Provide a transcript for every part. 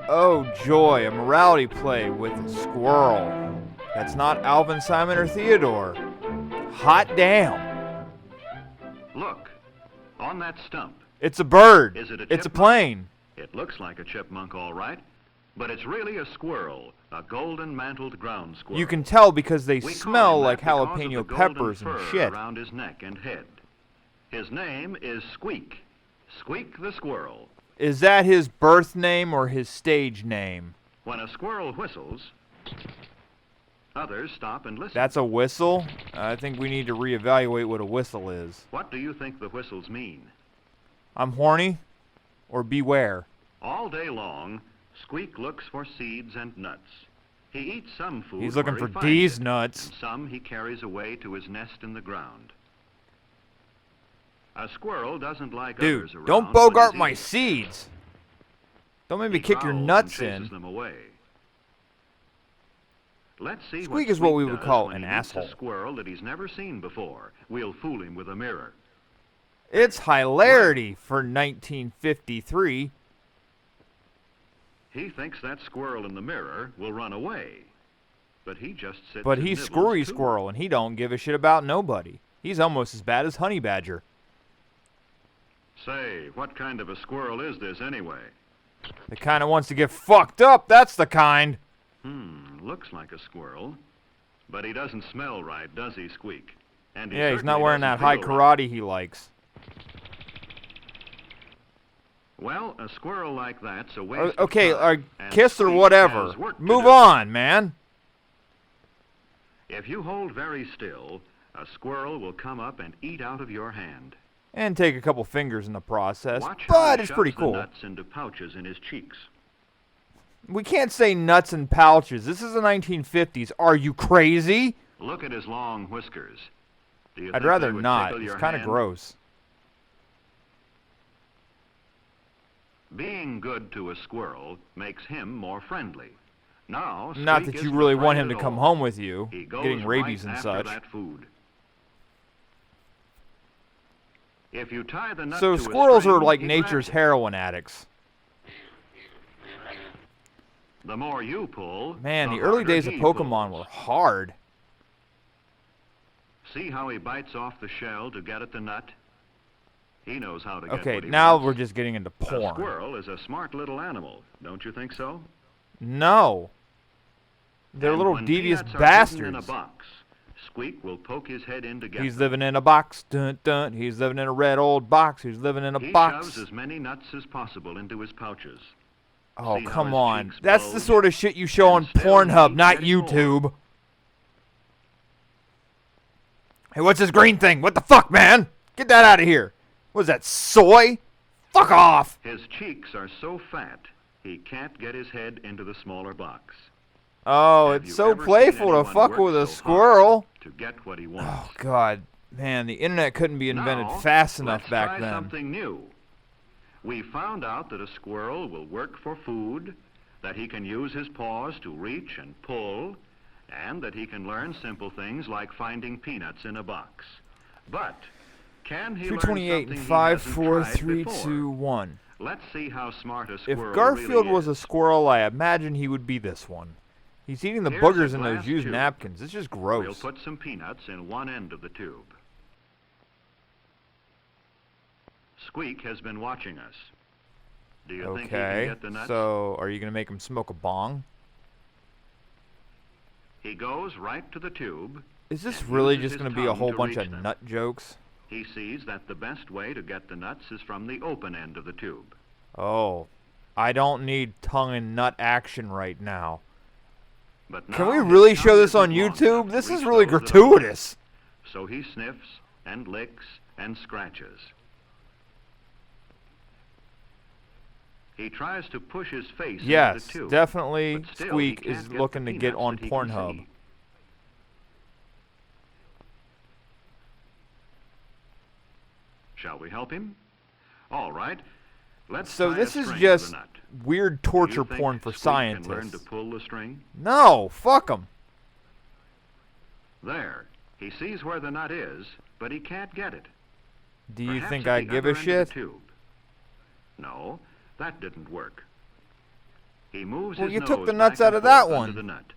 Oh joy, a morality play with a squirrel. That's not Alvin, Simon, or Theodore. Hot damn. Look, on that stump. It's a bird. Is it a It's a chipmunk? plane. It looks like a chipmunk, all right, but it's really a squirrel, a golden-mantled ground squirrel. You can tell because they We call smell him like that because of jalapeno the golden peppers and fur shit. around his neck and head. His name is Squeak. Squeak the squirrel. Is that his birth name or his stage name? When a squirrel whistles, others stop and listen. That's a whistle? I think we need to reevaluate what a whistle is. What do you think the whistles mean? I'm horny? Or beware? All day long, Squeak looks for seeds and nuts. He eats some food. He's looking where for he finds these it, nuts. and some he carries away to his nest in the ground. A squirrel doesn't like Dude, others around. don't when bogart he's my eating. seeds. Don't make me He kick your growls nuts and chases in. them away. Let's see Squeak what is what we would does call when an he meets asshole. A squirrel that he's never seen before. We'll fool him with a mirror. It's hilarity for 1953. He thinks that squirrel in the mirror will run away. But he just sits But and he's nibbles, Screwy too. Squirrel, and he don't give a shit about nobody. He's almost as bad as Honey Badger. Say, what kind of a squirrel is this anyway? The kind of wants to get fucked up, that's the kind. Looks like a squirrel. But he doesn't smell right, does he, Squeak? And he Yeah, he's not certainly wearing that doesn't high feel right. karate he likes. Well, a squirrel like that's a waste Okay, of time, and kiss or Squeak whatever. has work to Move do. on, man. If you hold very still, a squirrel will come up and eat out of your hand. And take a couple fingers in the process, Watch how but he it's pretty shoves cool. the nuts into pouches in his cheeks. We can't say nuts and pouches. This is the 1950s. Are you crazy? Look at his long whiskers. Do you I'd think rather they would not. tickle It's your kind of hand? gross. Being good to a squirrel makes him more friendly. Now, Not Squeak that you isn't really afraid want him to at come all. home with you, He goes getting rabies right and after such. that food. If you tie the nut So to a squirrels string, are like he nature's grabs it. heroin addicts. The more you pull, Man, the the early harder days of he Pokemon pulls. were hard. See how he bites off the shell to get at the nut? He knows how to get Okay, what he now wants. we're just getting into A porn. squirrel is a smart little animal, don't you think so? No. They're And little when devious peanuts are hidden in a bastards. box, Squeak will poke his head in to get He's them. living in a box. Dun dun. He's living in a red old box. He's living in a He box. shoves as many nuts as possible into his pouches. Oh, See how come his on. cheeks That's the bulge? sort of shit you show on And still Pornhub, he's not getting more. YouTube. Hey, what's this green thing? What the fuck, man? Get that out of here. What is that, soy? Fuck off. His cheeks are so fat, he can't get his head into the smaller box. Oh, Have it's you so ever seen playful to anyone fuck work with a so hard squirrel. to get what he wants? Oh, God. Man, the internet couldn't be invented Now, fast enough let's back try then. something new. We found out that a squirrel will work for food, that he can use his paws to reach and pull, and that he can learn simple things like finding peanuts in a box. But can he learn 228 something and he 5, hasn't 4, tried 3, before? 2, 1. Let's see how smart a If squirrel Garfield really was a is. squirrel, I imagine he would be this one. He's eating the Here's boogers a in those glass used tube. napkins. It's just gross. We'll put some peanuts in one end of the tube. Squeak has been watching us. Do you think he can Okay, get the nuts? so are you going to make him smoke a bong? He goes right to the tube. Is this and really uses just his going to be a tongue whole to bunch reach of them. nut jokes? He sees that the best way to get the nuts is from the open end of the tube. Oh, I don't need tongue and nut action right now. But Can now we his really tongue show this isn't on long enough YouTube? to This is reach really those that are gratuitous. wet. So he sniffs and licks and scratches. He tries to push his face into Yes, the tube. definitely but still Squeak he can't is get looking the to get peanuts on that he can Pornhub. see. Shall we help him? All right. Let's So tie a this is string to just the nut. weird Do torture you think porn for Squeak can learn to scientists. pull the string? No, fuck them. There. He sees where the nut is, but he can't get it. Do you Perhaps think at I the give other a end of shit? the tube. No, that didn't work. He moves Well, his you nose took the back nuts and out of forth that under one. the nut.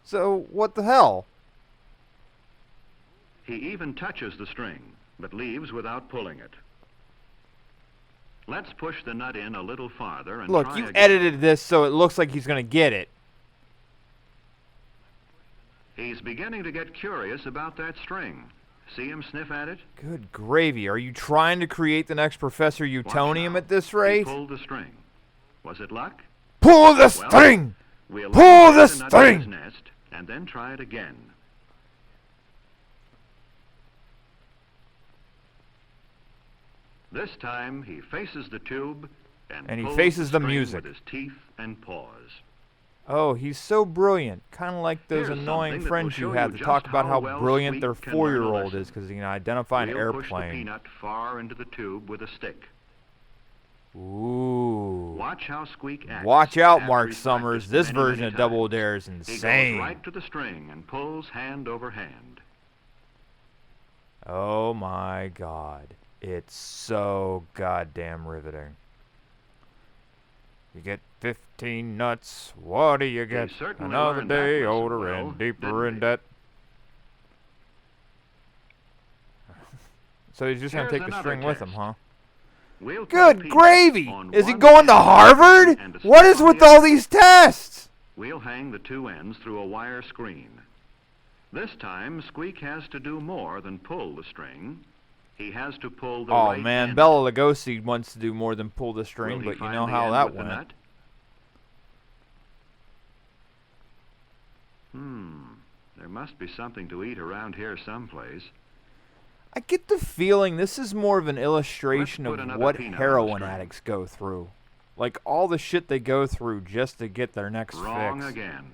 So, what the hell? He even touches the string, but leaves without pulling it. Let's push the nut in a little farther and Look, try you again. edited this so it looks like he's going to get it. He's beginning to get curious about that string. See him sniff at it? Good gravy. Are you trying to create the next Professor Watch Utonium now. at this He rate? pulled the string. Was it luck? Pull the Well, string! We'll Pull let the him put nut in his string! nest and then try it again. This time he faces the tube And he pulls faces the string music. with his teeth and paws. Oh, he's so brilliant. Kind of like those Here's annoying something that friends will you show have you that talk just about how how well brilliant Squeak their can learn a 4-year-old lesson. is because he can identify an We'll push the airplane. peanut far into the tube with a stick. Ooh. Watch how Squeak acts. Watch out, after Mark he's Summers. practiced This many, version many of Double times. Dare is He insane. goes right to the string and pulls hand over hand. Oh my god. It's so goddamn riveting. You get 15 nuts. What do you get? certainly Another learned that day lesson older well, and deeper didn't in they? debt. So he's just going to Here's take the another string with him, test. huh? We'll put a Good peanut gravy! on Is he one going to end Harvard? and a What stick is on with the all other. these tests? We'll hang the two ends through a wire screen. This time, Squeak has to do more than pull the string. He has to pull the Oh right man, end. Bela Lugosi wants to do more than pull the Will string, he but you find know the how end that with the went. nut? There must be something to eat around here someplace. I get the feeling this is more of an illustration Let's put of another what peanut on the heroin string. addicts go through. Like all the shit they go through just to get their next Wrong fix. again.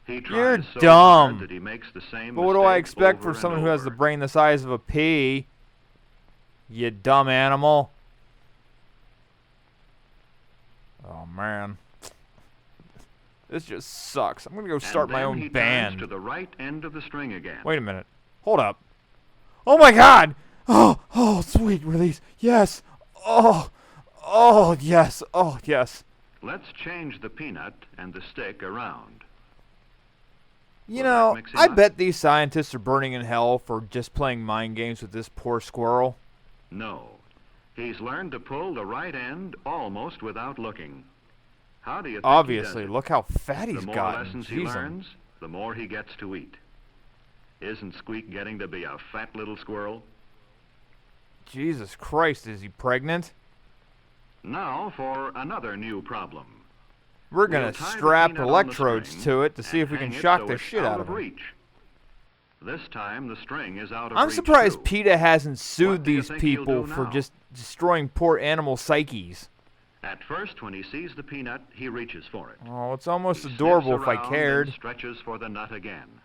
He You're tries so dumb. hard that he makes the same But what do I mistake expect over from someone and who has the over. brain the size of a pea? You dumb animal. Oh man. This just sucks. I'm gonna go start And my then own he band. turns to the right end of the string again. Wait a minute. Hold up. Oh my god! Oh, sweet release. Yes. Oh, yes. Oh, yes. Let's change the peanut and the stick around. You Will know, that mix him I up? bet these scientists are burning in hell for just playing mind games with this poor squirrel. No. He's learned to pull the right end almost without looking. How do you think Obviously, he does it? look how fat The he's more gotten. lessons he Jeez, learns, the more he gets to eat. Isn't Squeak getting to be a fat little squirrel? Jesus Christ, is he pregnant? Now for another new problem. We're We'll gonna tie the strap peanut on the electrodes string to it to see and if we can hang it shock so the it's shit out of him. reach. This time the string is out of I'm reach surprised too. PETA hasn't sued What do you these think he'll people do for now? just destroying poor animal psyches. At first, when he sees the peanut, he reaches for it. Oh, it's almost He adorable sniffs if I around cared. and stretches for the nut again.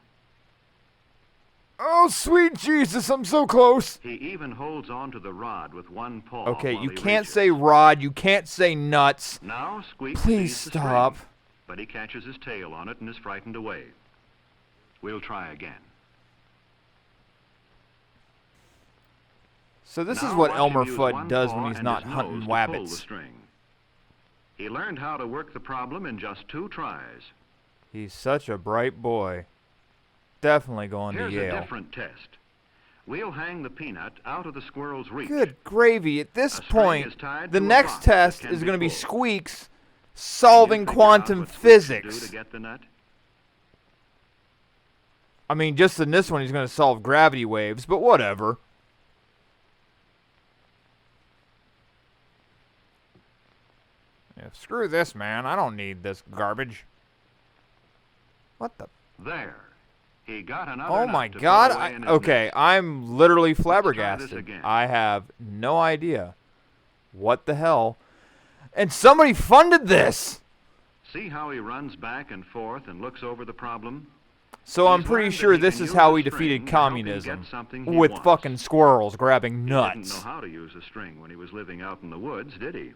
Oh, sweet Jesus, I'm so close. He even holds on to the rod with one paw. Okay, while you he can't reaches. say rod, you can't say nuts. Now Squeak Please sees the stop. string, but he catches his tail on it and is frightened away. We'll try again. So this Now is what watch Elmer him use Fudd one does paw when he's and not his hunting nose to pull the wabbits. string. He learned how to work the problem in just 2 tries. He's such a bright boy. Definitely going Here's to a Yale. different test. We'll hang the peanut out of the squirrel's reach. Good gravy. At this A string point, is tied the to a next box that test can is be going to be pulled. Squeak's Can you solving figure out quantum what Squeak should do physics. to get the nut? I mean, just in this one, he's going to solve gravity waves, but whatever. Yeah, screw this, man. I don't need this garbage. What the? There. He got another Oh nut my to god. put away in his Okay, nest. I'm literally try this flabbergasted. again. I have no idea. What the hell? And somebody funded this! See how he runs back and forth and looks over the problem? So I'm He's pretty learned that sure he this can is use how a we string defeated to help him communism. get something he With wants. fucking squirrels grabbing He nuts. didn't know how to use a string when he was living out in the woods, did he?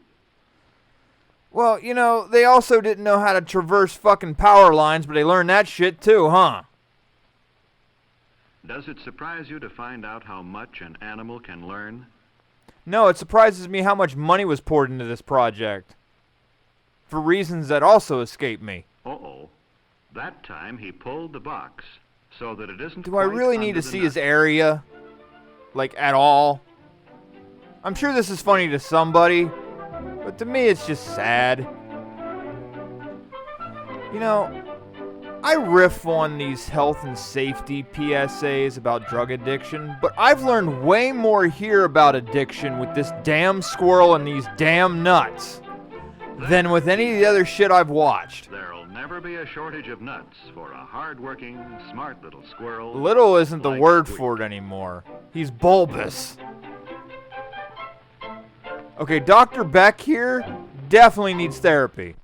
Well, you know, they also didn't know how to traverse fucking power lines, but they learned that shit too, huh? Does it surprise you to find out how much an animal can learn? No, it surprises me how much money was poured into this project. for reasons that also escape me. Uh-oh. That time he pulled the box so that it isn't Do I quite really need under to the see nut. his area? Like, at all? I'm sure this is funny to somebody, but to me it's just sad. You know, I riff on these health and safety PSAs about drug addiction, but I've learned way more here about addiction with this damn squirrel and these damn nuts than with any of the other shit I've watched. There'll never be a shortage of nuts for a hard-working, smart little squirrel. Little isn't the like word Squeak. for it anymore. He's bulbous. Okay, Dr. Beck here definitely needs therapy.